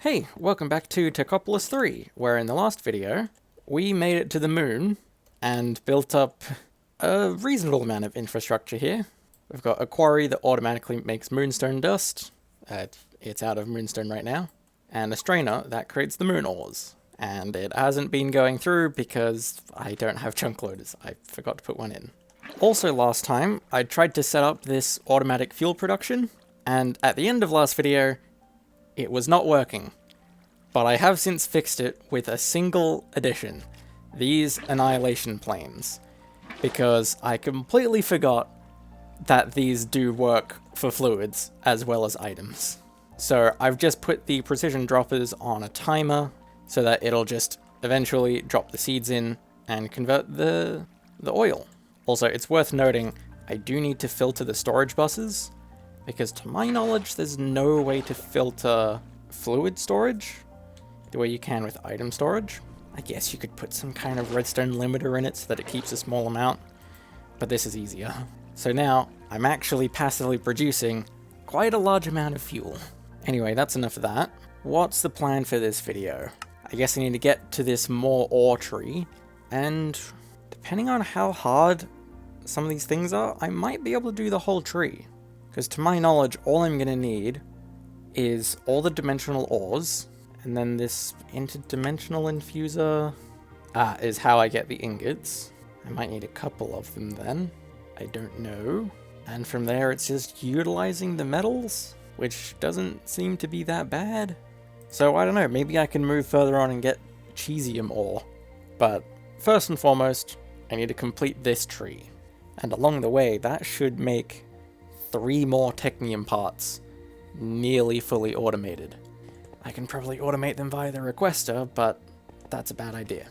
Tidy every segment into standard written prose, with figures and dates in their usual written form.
Hey, welcome back to Techopolis 3, where in the last video, we made it to the moon and built up a reasonable amount of infrastructure here. We've got a quarry that automatically makes moonstone dust. It's out of moonstone right now. And a strainer that creates the moon ores. And it hasn't been going through because I don't have chunk loaders. I forgot to put one in. Also last time, I tried to set up this automatic fuel production, and at the end of last video, it was not working. But I have since fixed it with a single addition, these annihilation planes, because I completely forgot that these do work for fluids as well as items. So I've just put the precision droppers on a timer so that it'll just eventually drop the seeds in and convert the oil. Also, it's worth noting, I do need to filter the storage buses, because to my knowledge, there's no way to filter fluid storage the way you can with item storage. I guess you could put some kind of redstone limiter in it so that it keeps a small amount, but this is easier. So now, I'm actually passively producing quite a large amount of fuel. Anyway, that's enough of that. What's the plan for this video? I guess I need to get to this more ore tree, and depending on how hard some of these things are, I might be able to do the whole tree. Because to my knowledge, all I'm going to need is all the dimensional ores, and then this interdimensional infuser is how I get the ingots. I might need a couple of them then. I don't know. And from there, it's just utilizing the metals, which doesn't seem to be that bad. So I don't know, maybe I can move further on and get cheesium ore. But first and foremost, I need to complete this tree. And along the way, that should make 3 more technium parts nearly fully automated. I can probably automate them via the requester, but that's a bad idea.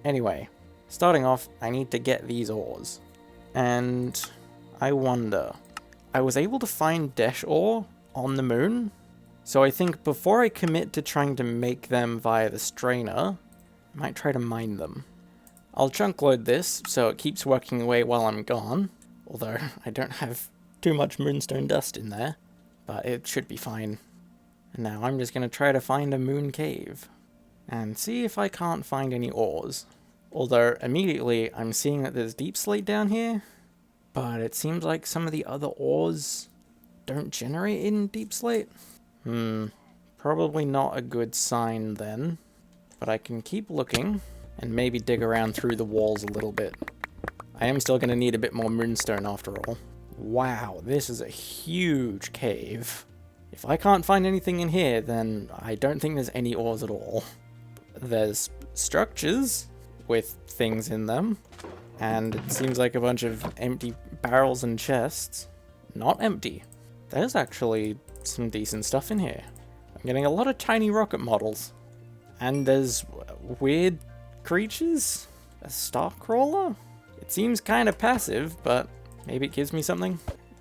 Anyway, starting off, I need to get these ores. And I wonder, I was able to find Desh ore on the moon, so I think before I commit to trying to make them via the strainer, I might try to mine them. I'll chunk load this so it keeps working away while I'm gone, although I don't have too much moonstone dust in there, but it should be fine. And now I'm just going to try to find a moon cave and see if I can't find any ores. Although immediately I'm seeing that there's deep slate down here, but it seems like some of the other ores don't generate in deep slate. Probably not a good sign then, but I can keep looking and maybe dig around through the walls a little bit. I am still going to need a bit more moonstone after all. Wow, this is a huge cave. If I can't find anything in here, then I don't think there's any ores at all. There's structures with things in them, and it seems like a bunch of empty barrels and chests. Not empty. There's actually some decent stuff in here. I'm getting a lot of tiny rocket models. And there's weird creatures? A star crawler? It seems kind of passive, but maybe it gives me something?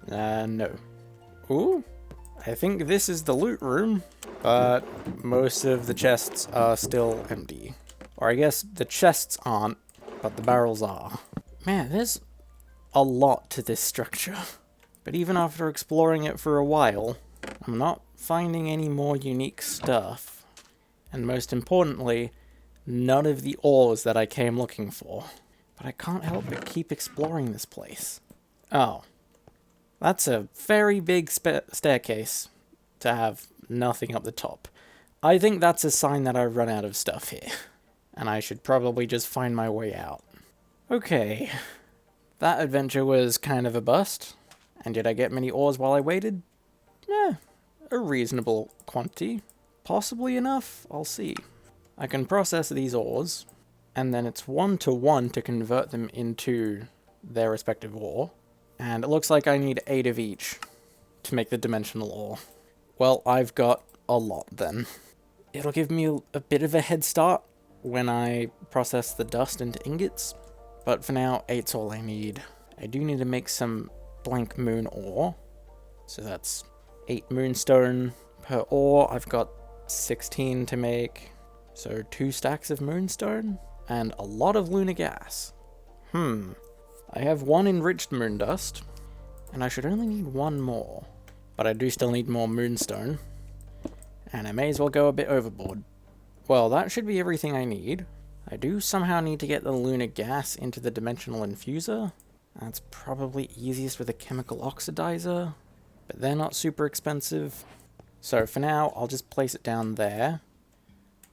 No. Ooh, I think this is the loot room, but most of the chests are still empty. Or I guess the chests aren't, but the barrels are. Man, there's a lot to this structure. But even after exploring it for a while, I'm not finding any more unique stuff. And most importantly, none of the ores that I came looking for. But I can't help but keep exploring this place. Oh. That's a very big staircase to have nothing up the top. I think that's a sign that I've run out of stuff here. And I should probably just find my way out. Okay. That adventure was kind of a bust. And did I get many ores while I waited? A reasonable quantity. Possibly enough, I'll see. I can process these ores, and then it's 1-to-1 to convert them into their respective ore. And it looks like I need 8 of each to make the dimensional ore. Well, I've got a lot then. It'll give me a bit of a head start when I process the dust into ingots, but for now, 8's all I need. I do need to make some blank moon ore, so that's 8 moonstone per ore. I've got 16 to make, so 2 stacks of moonstone, and a lot of lunar gas. I have 1 enriched moon dust, and I should only need 1 more, but I do still need more moonstone. And I may as well go a bit overboard. Well, that should be everything I need. I do somehow need to get the lunar gas into the dimensional infuser. That's probably easiest with a chemical oxidizer, but they're not super expensive. So for now, I'll just place it down there.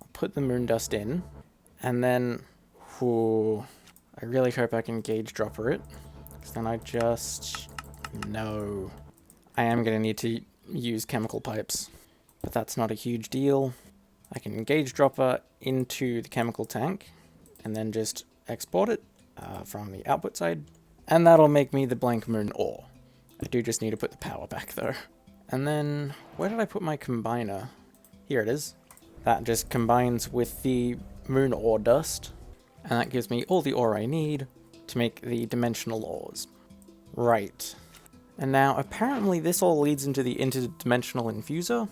I'll put the moon dust in, and then, I really hope I can gauge dropper it, because then no. I am going to need to use chemical pipes, but that's not a huge deal. I can gauge dropper into the chemical tank, and then just export it from the output side, and that'll make me the blank moon ore. I do just need to put the power back though. And then, where did I put my combiner? Here it is. That just combines with the moon ore dust, and that gives me all the ore I need to make the dimensional ores. Right. And now, apparently this all leads into the interdimensional infuser,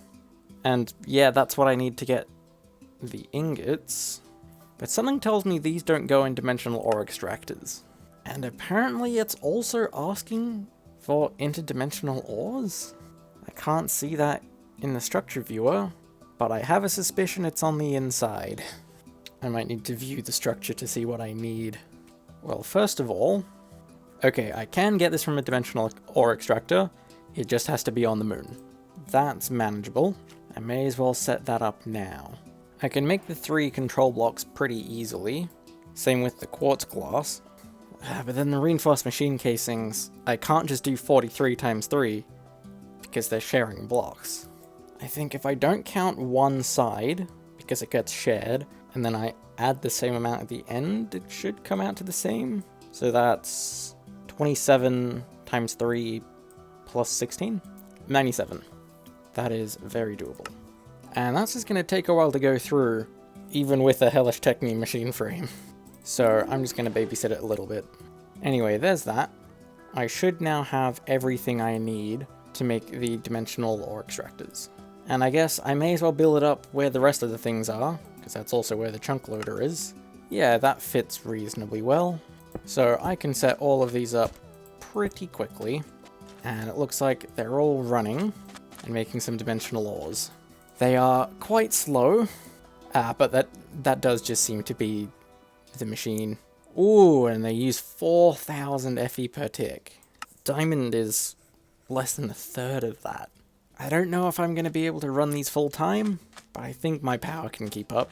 and yeah, that's what I need to get the ingots. But something tells me these don't go in dimensional ore extractors. And apparently it's also asking for interdimensional ores? I can't see that in the structure viewer, but I have a suspicion it's on the inside. I might need to view the structure to see what I need. Well, first of all, okay, I can get this from a dimensional ore extractor, it just has to be on the moon. That's manageable. I may as well set that up now. I can make the 3 control blocks pretty easily, same with the quartz glass. But then the reinforced machine casings, I can't just do 43 times 3, because they're sharing blocks. I think if I don't count one side, because it gets shared, and then I add the same amount at the end, it should come out to the same. So that's 27 times 3 plus 16? 97. That is very doable. And that's just going to take a while to go through, even with a Hellish Techni machine frame. So I'm just going to babysit it a little bit. Anyway, there's that. I should now have everything I need to make the dimensional ore extractors. And I guess I may as well build it up where the rest of the things are, because that's also where the chunk loader is. Yeah, that fits reasonably well. So I can set all of these up pretty quickly. And it looks like they're all running and making some dimensional ores. They are quite slow, but that does just seem to be the machine. Ooh, and they use 4,000 FE per tick. Diamond is less than a third of that. I don't know if I'm going to be able to run these full time, but I think my power can keep up.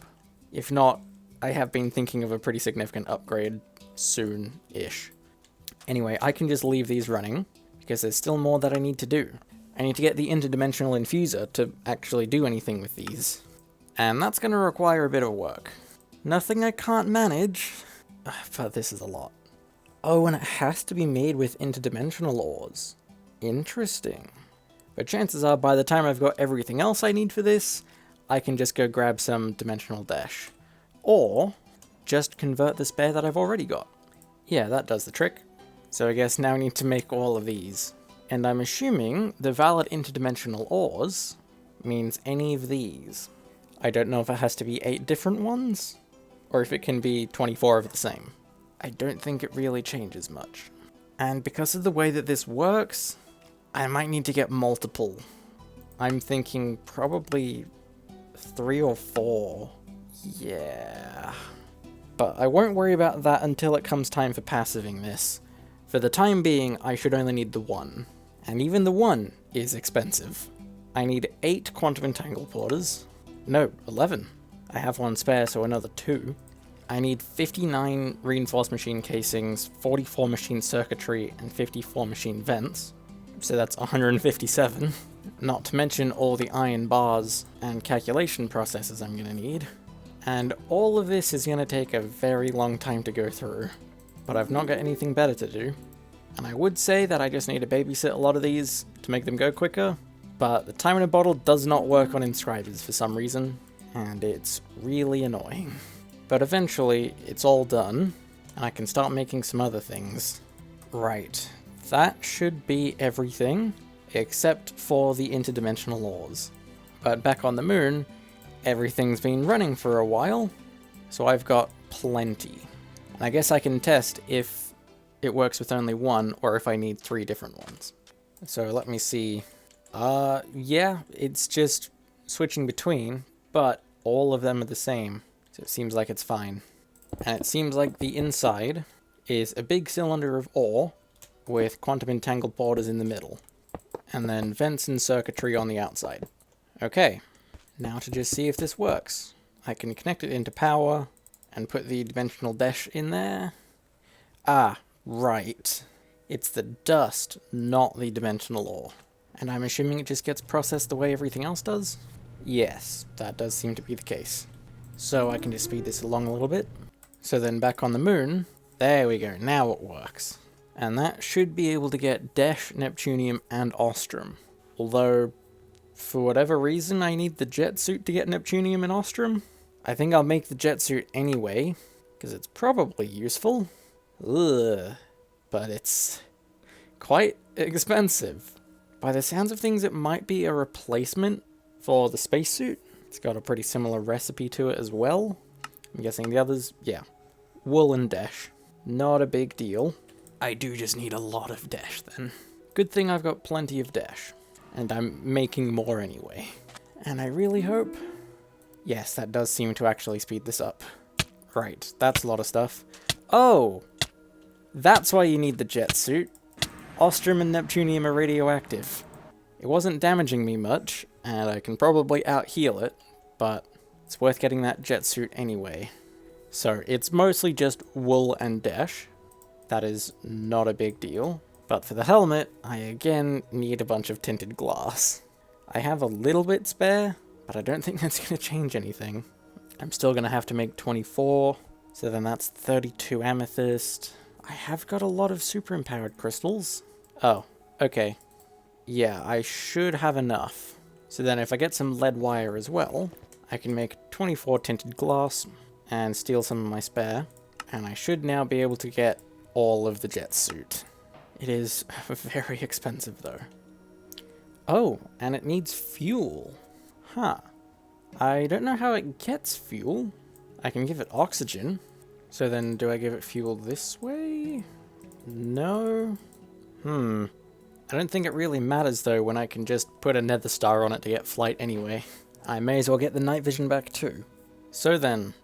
If not, I have been thinking of a pretty significant upgrade soon-ish. Anyway, I can just leave these running, because there's still more that I need to do. I need to get the interdimensional infuser to actually do anything with these. And that's going to require a bit of work. Nothing I can't manage, but this is a lot. Oh, and it has to be made with interdimensional ores. Interesting. But chances are, by the time I've got everything else I need for this, I can just go grab some dimensional dash. Or, just convert the spare that I've already got. Yeah, that does the trick. So I guess now I need to make all of these. And I'm assuming the valid interdimensional ores means any of these. I don't know if it has to be 8 different ones, or if it can be 24 of the same. I don't think it really changes much. And because of the way that this works, I might need to get multiple. I'm thinking probably 3 or 4. Yeah. But I won't worry about that until it comes time for passiving this. For the time being, I should only need the 1. And even the 1 is expensive. I need 8 quantum entangle porters. No, 11. I have 1 spare, so another 2. I need 59 reinforced machine casings, 44 machine circuitry, and 54 machine vents. So that's 157. Not to mention all the iron bars and calculation processes I'm going to need. And all of this is going to take a very long time to go through. But I've not got anything better to do. And I would say that I just need to babysit a lot of these to make them go quicker. But the time in a bottle does not work on inscribers for some reason. And it's really annoying. But eventually, it's all done. And I can start making some other things. Right. That should be everything, except for the interdimensional ores. But back on the moon, everything's been running for a while, so I've got plenty. And I guess I can test if it works with only 1, or if I need 3 different ones. So let me see. Yeah, it's just switching between, but all of them are the same, so it seems like it's fine. And it seems like the inside is a big cylinder of ore with quantum entangled borders in the middle, and then vents and circuitry on the outside. Okay, now to just see if this works. I can connect it into power and put the dimensional dash in there. Ah, right. It's the dust, not the dimensional ore. And I'm assuming it just gets processed the way everything else does? Yes, that does seem to be the case. So I can just speed this along a little bit. So then back on the moon, there we go, now it works. And that should be able to get Dash, Neptunium, and Ostrom. Although, for whatever reason, I need the jet suit to get Neptunium and Ostrom. I think I'll make the jet suit anyway, because it's probably useful. Ugh. But it's quite expensive. By the sounds of things, it might be a replacement for the spacesuit. It's got a pretty similar recipe to it as well. I'm guessing the others, yeah. Wool and Dash. Not a big deal. I do just need a lot of Dash then. Good thing I've got plenty of Dash. And I'm making more anyway. And I really hope... Yes, that does seem to actually speed this up. Right, that's a lot of stuff. Oh! That's why you need the jet suit. Ostrom and Neptunium are radioactive. It wasn't damaging me much, and I can probably out-heal it, but it's worth getting that jet suit anyway. So, it's mostly just wool and Dash. That is not a big deal. But for the helmet, I again need a bunch of tinted glass. I have a little bit spare, but I don't think that's going to change anything. I'm still going to have to make 24, so then that's 32 amethyst. I have got a lot of super empowered crystals. Oh, okay. Yeah, I should have enough. So then if I get some lead wire as well, I can make 24 tinted glass and steal some of my spare. And I should now be able to get all of the jet suit. It is very expensive though. Oh, and it needs fuel. Huh. I don't know how it gets fuel. I can give it oxygen. So then, do I give it fuel this way? No? I don't think it really matters though when I can just put a nether star on it to get flight anyway. I may as well get the night vision back too. So then,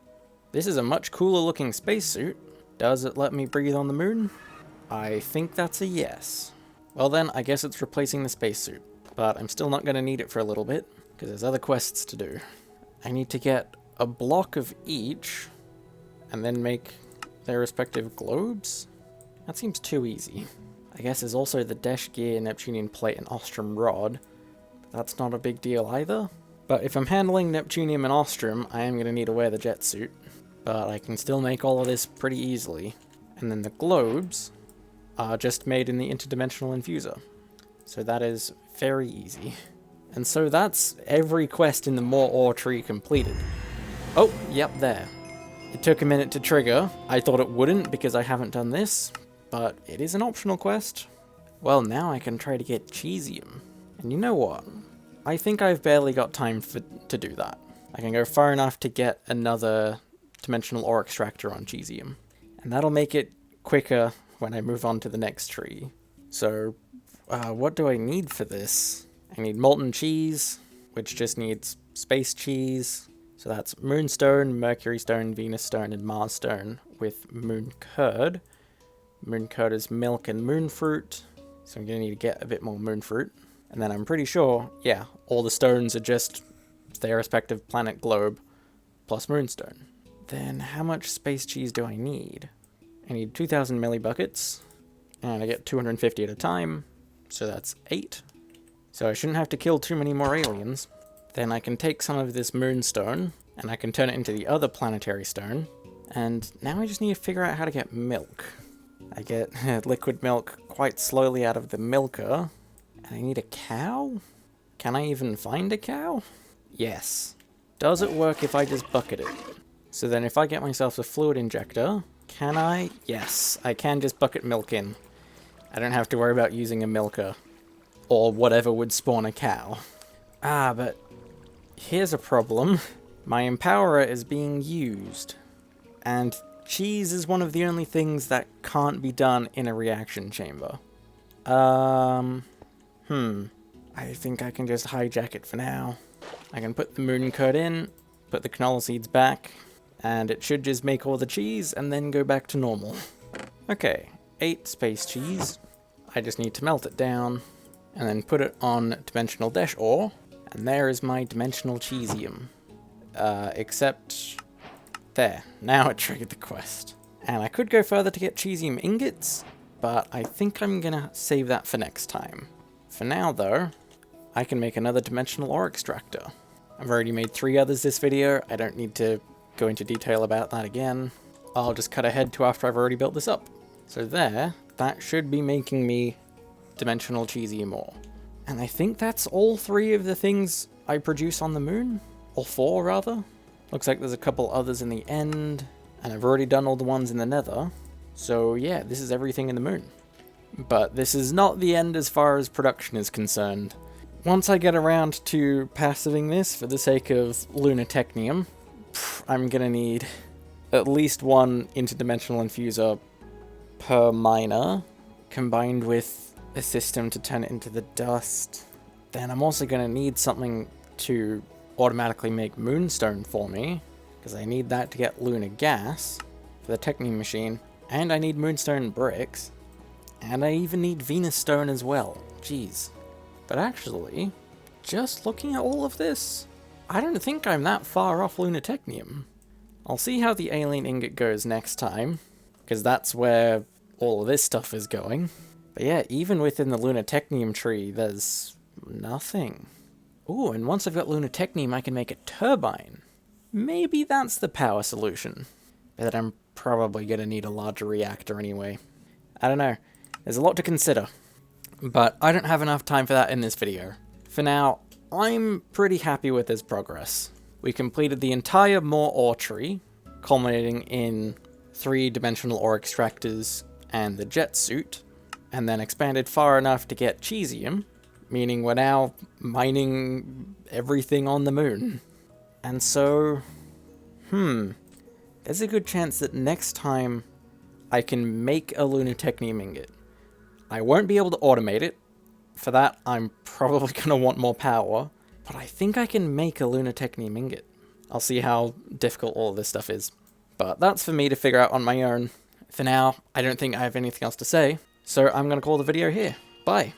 this is a much cooler looking spacesuit. Does it let me breathe on the moon? I think that's a yes. Well then, I guess it's replacing the spacesuit. But I'm still not going to need it for a little bit, because there's other quests to do. I need to get a block of each, and then make their respective globes? That seems too easy. I guess there's also the Dash Gear, Neptunian Plate, and Ostrom Rod. But that's not a big deal either. But if I'm handling Neptunium and Ostrom, I am going to need to wear the jet suit. But I can still make all of this pretty easily. And then the globes are just made in the interdimensional infuser. So that is very easy. And so that's every quest in the More Ore tree completed. Oh, yep, there. It took a minute to trigger. I thought it wouldn't because I haven't done this, but it is an optional quest. Well, now I can try to get Cheesium. And you know what? I think I've barely got time to do that. I can go far enough to get another dimensional ore extractor on Cheesium. And that'll make it quicker when I move on to the next tree. So, what do I need for this? I need molten cheese, which just needs space cheese. So that's Moonstone, Mercury Stone, Venus Stone, and Mars Stone with Moon Curd. Moon Curd is milk and moon fruit, so I'm going to need to get a bit more moon fruit. And then I'm pretty sure, yeah, all the stones are just their respective planet globe plus Moonstone. Then how much space cheese do I need? I need 2,000 millibuckets, and I get 250 at a time, so that's 8. So I shouldn't have to kill too many more aliens. Then I can take some of this moonstone, and I can turn it into the other planetary stone. And now I just need to figure out how to get milk. I get liquid milk quite slowly out of the milker. And I need a cow? Can I even find a cow? Yes. Does it work if I just bucket it? So then if I get myself a fluid injector, can I? Yes, I can just bucket milk in. I don't have to worry about using a milker. Or whatever would spawn a cow. Ah, but here's a problem. My empowerer is being used. And cheese is one of the only things that can't be done in a reaction chamber. I think I can just hijack it for now. I can put the moon curd in, put the canola seeds back, and it should just make all the cheese and then go back to normal. Okay, 8 space cheese. I just need to melt it down and then put it on dimensional dash ore, and there is my dimensional cheesium. Except there, now it triggered the quest. And I could go further to get cheesium ingots, but I think I'm gonna save that for next time. For now though, I can make another dimensional ore extractor. I've already made 3 others this video, I don't need to go into detail about that again. I'll just cut ahead to after I've already built this up. So there, that should be making me dimensional cheesium ore. And I think that's all 3 of the things I produce on the moon? Or 4 rather? Looks like there's a couple others in the end, and I've already done all the ones in the nether. So yeah, this is everything in the moon. But this is not the end as far as production is concerned. Once I get around to passiving this for the sake of lunatechnium, I'm gonna need at least 1 interdimensional infuser per miner, combined with a system to turn it into the dust. Then I'm also gonna need something to automatically make moonstone for me, because I need that to get lunar gas for the technium machine, and I need moonstone bricks, and I even need Venus stone as well. Jeez. But actually, just looking at all of this, I don't think I'm that far off lunatechnium. I'll see how the alien ingot goes next time, because that's where all of this stuff is going. But yeah, even within the lunatechnium tree, there's nothing. Ooh, and once I've got lunatechnium, I can make a turbine. Maybe that's the power solution. But I'm probably gonna need a larger reactor anyway. I don't know. There's a lot to consider. But I don't have enough time for that in this video. For now, I'm pretty happy with this progress. We completed the entire more ore tree, culminating in 3-dimensional ore extractors and the jet suit, and then expanded far enough to get cheesium, meaning we're now mining everything on the moon. And so, there's a good chance that next time I can make a lunatechnium ingot. I won't be able to automate it. For that, I'm probably going to want more power, but I think I can make a lunatechnium ingot. I'll see how difficult all of this stuff is. But that's for me to figure out on my own. For now, I don't think I have anything else to say, so I'm going to call the video here. Bye.